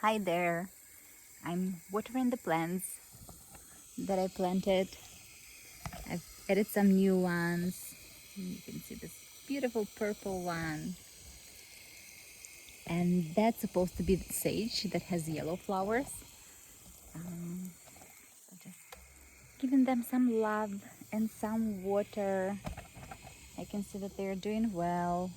Hi there. I'm watering the plants that I planted. I've added some new ones. You can see this beautiful purple one. And that's supposed to be the sage that has yellow flowers. So just giving them some love and some water. I can see that they're doing well.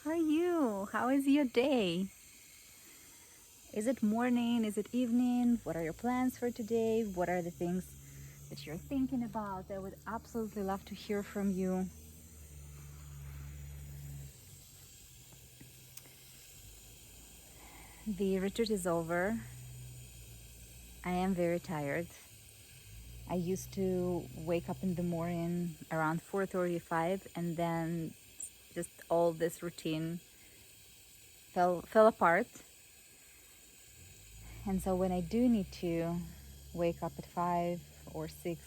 How are you? How is your day? Is it morning? Is it evening? What are your plans for today? What are the things that you're thinking about? I would absolutely love to hear from you. The retreat is over. I am very tired. I used to wake up in the morning around 4:35 and then just all this routine fell apart. And so when I do need to wake up at 5 or 6,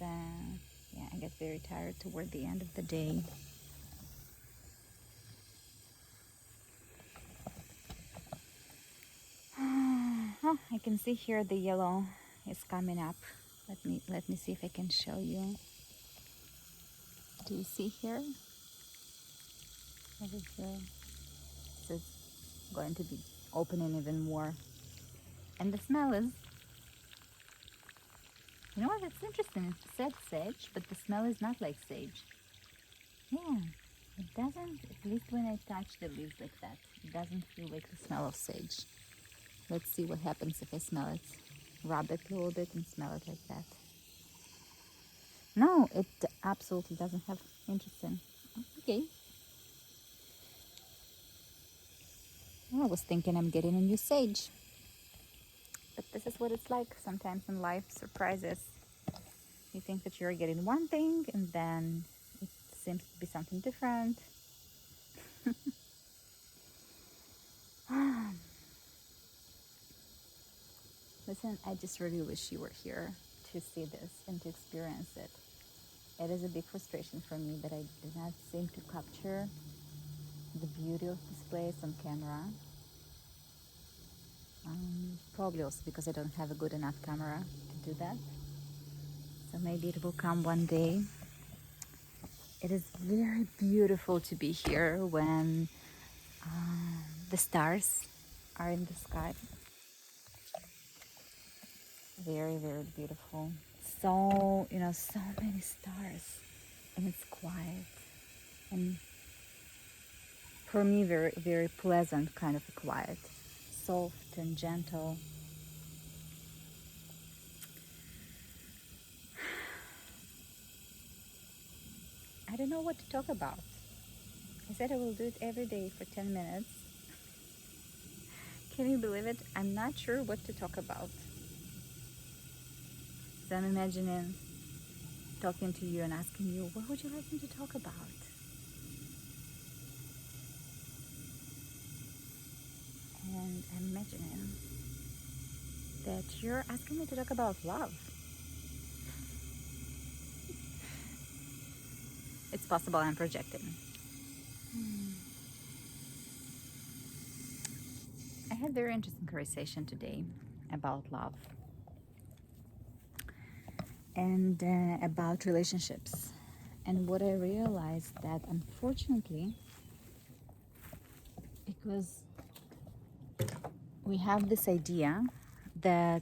I get very tired toward the end of the day. Oh, I can see here the yellow is coming up. Let me see if I can show you. Do you see here? Over here. So it's going to be opening even more. And the smell is, you know what, that's interesting. It said sage, but the smell is not like sage. Yeah, it doesn't, at least when I touch the leaves like that, it doesn't feel like the smell of sage. Let's see what happens if I smell it. Rub it a little bit and smell it like that. No, it absolutely doesn't have. Interesting. Okay. Well, I was thinking I'm getting a new sage. But this is what it's like sometimes in life, surprises. You think that you're getting one thing and then it seems to be something different. Listen, I just really wish you were here to see this and to experience it. It is a big frustration for me that I did not seem to capture the beauty of this place on camera. Probably also because I don't have a good enough camera to do that. So maybe it will come one day. It is very beautiful to be here when the stars are in the sky. Very, very beautiful. So, so many stars. And it's quiet. And for me, very, very pleasant kind of a quiet. Soft and gentle. I don't know what to talk about. I said I will do it every day for 10 minutes. Can you believe it? I'm not sure what to talk about. So I'm imagining talking to you and asking you, what would you like me to talk about? And I'm imagining that you're asking me to talk about love. It's possible I'm projecting. I had a very interesting conversation today about love and about relationships. And what I realized that unfortunately, because we have this idea that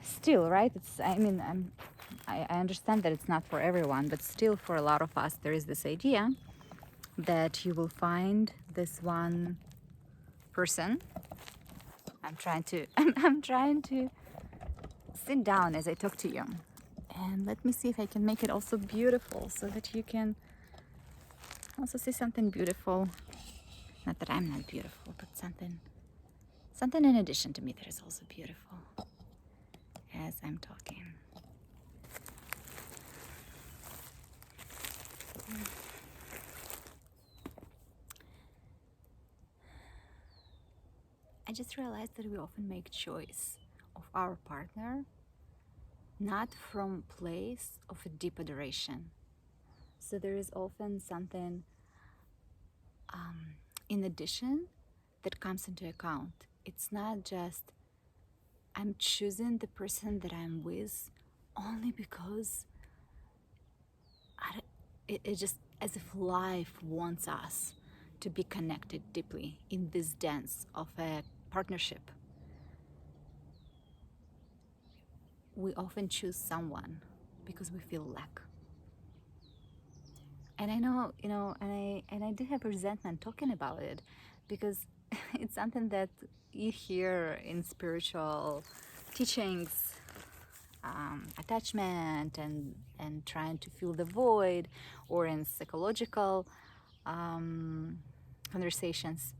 still, right? I understand that it's not for everyone, but still for a lot of us, there is this idea that you will find this one person. I'm trying to I'm trying to sit down as I talk to you. And let me see if I can make it also beautiful so that you can also see something beautiful. Not that I'm not beautiful, but something in addition to me that is also beautiful as I'm talking. I just realized that we often make choice of our partner not from place of a deep adoration. So there is often something in addition that comes into account. It's not just I'm choosing the person that I'm with only because it just as if life wants us to be connected deeply in this dance of a partnership. We often choose someone because we feel lack. And I know, and I do have resentment talking about it because it's something that you hear in spiritual teachings, attachment and trying to fill the void, or in psychological conversations.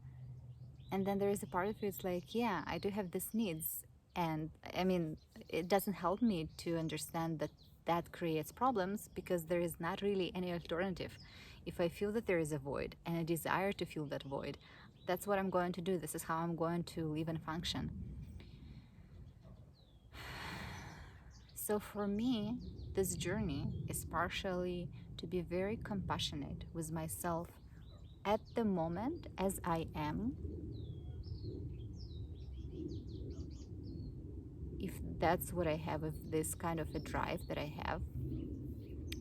And then there is a part of it, it's like, yeah, I do have these needs. And I mean, it doesn't help me to understand that that creates problems because there is not really any alternative. If I feel that there is a void and a desire to fill that void, that's what I'm going to do. This is how I'm going to live and function. So for me, this journey is partially to be very compassionate with myself at the moment as I am, if that's what I have, of this kind of a drive that I have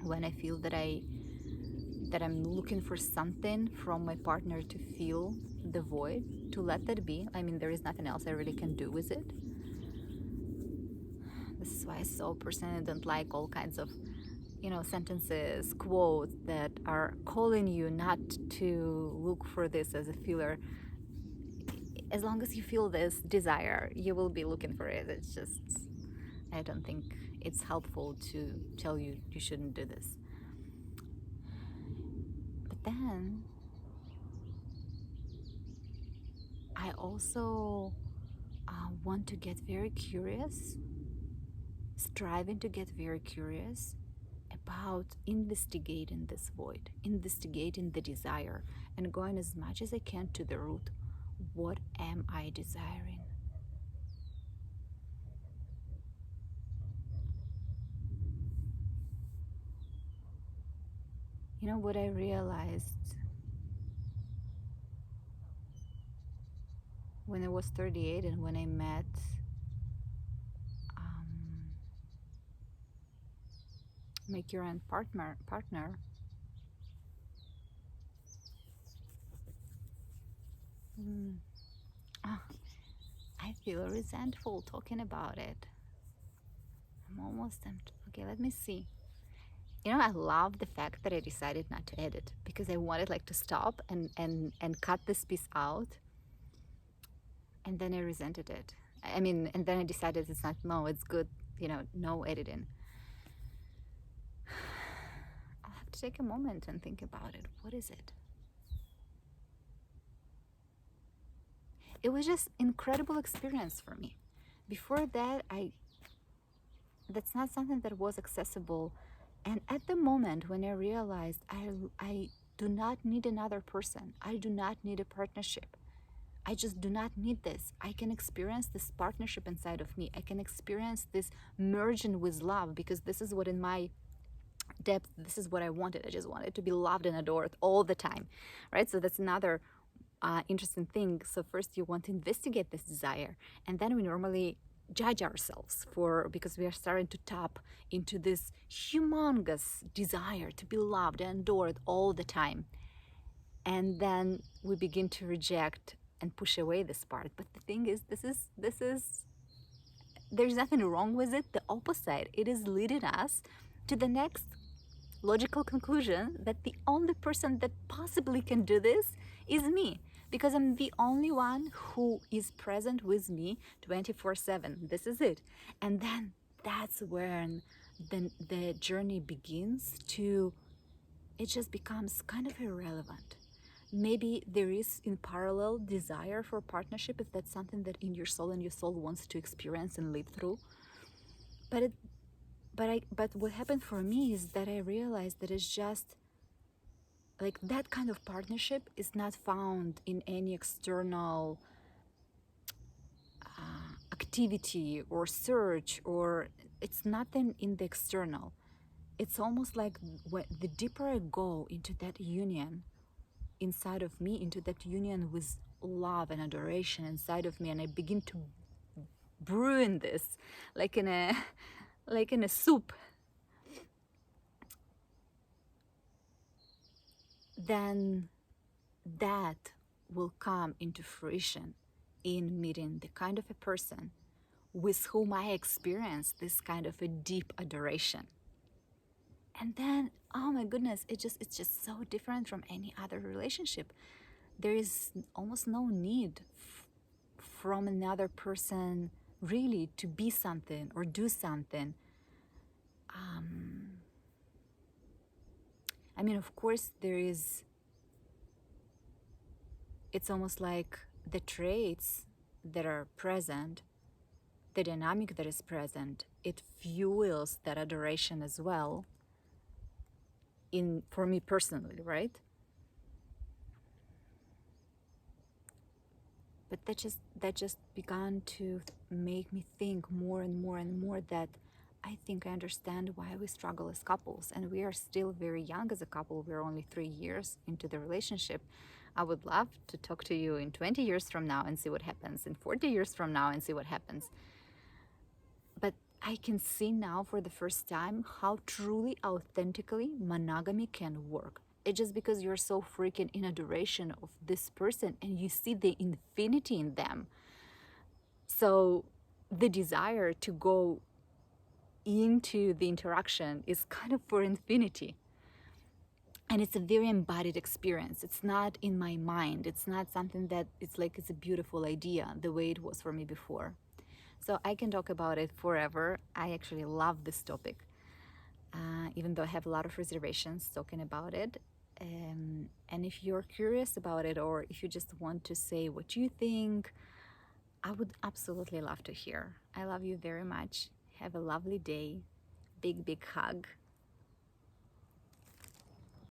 when I feel that I'm looking for something from my partner to fill the void, to let that be. I mean, there is nothing else I really can do with it. This is why I so personally don't like all kinds of sentences, quotes that are calling you not to look for this as a filler. As long as you feel this desire, you will be looking for it. It's just, I don't think it's helpful to tell you you shouldn't do this. But then I also want to get very curious, striving to get very curious about investigating this void, investigating the desire, and going as much as I can to the root. What am I desiring? You know what I realized when I was 38 and when I met my current partner, oh, I feel resentful talking about it. I'm almost empty. Okay, let me see. I love the fact that I decided not to edit because I wanted to stop and cut this piece out, and then I resented it. I mean, and then I decided it's not, no, it's good, no editing. I'll have to take a moment and think about it. What is it? It was just incredible experience for me. Before that, that's not something that was accessible. And at the moment when I realized I do not need another person, I do not need a partnership, I just do not need this. I can experience this partnership inside of me. I can experience this merging with love, because this is what in my depth, this is what I wanted. I just wanted to be loved and adored all the time, right? So that's another interesting thing. So first you want to investigate this desire, and then we normally judge ourselves because we are starting to tap into this humongous desire to be loved and adored all the time, and then we begin to reject and push away this part. But the thing is, this is there's nothing wrong with it. The opposite, it is leading us to the next logical conclusion that the only person that possibly can do this is me, because I'm the only one who is present with me 24/7. This is it. And then that's when the journey begins to, it just becomes kind of irrelevant. Maybe there is in parallel desire for partnership if that's something that in your soul and your soul wants to experience and live through. But what happened for me is that I realized that it's just like that kind of partnership is not found in any external activity or search, or it's nothing in the external. It's almost like the deeper I go into that union inside of me, into that union with love and adoration inside of me, and I begin to brew in this like in a like in a soup, then that will come into fruition in meeting the kind of a person with whom I experience this kind of a deep adoration. And then, oh my goodness, it's just so different from any other relationship. There is almost no need from another person really to be something or do something. I mean, of course, it's almost like the traits that are present, the dynamic that is present, it fuels that adoration as well, for me personally, right? But that just began to make me think more and more and more that I think I understand why we struggle as couples, and we are still very young as a couple. We're only 3 years into the relationship. I would love to talk to you in 20 years from now and see what happens, in 40 years from now and see what happens. But I can see now for the first time how truly, authentically monogamy can work. It's just because you're so freaking in adoration of this person and you see the infinity in them. So the desire to go into the interaction is kind of for infinity. And it's a very embodied experience. It's not in my mind. It's not something that it's a beautiful idea the way it was for me before. So I can talk about it forever. I actually love this topic, even though I have a lot of reservations talking about it. And if you're curious about it, or if you just want to say what you think, I would absolutely love to hear. I love you very much. Have a lovely day. Big, big hug.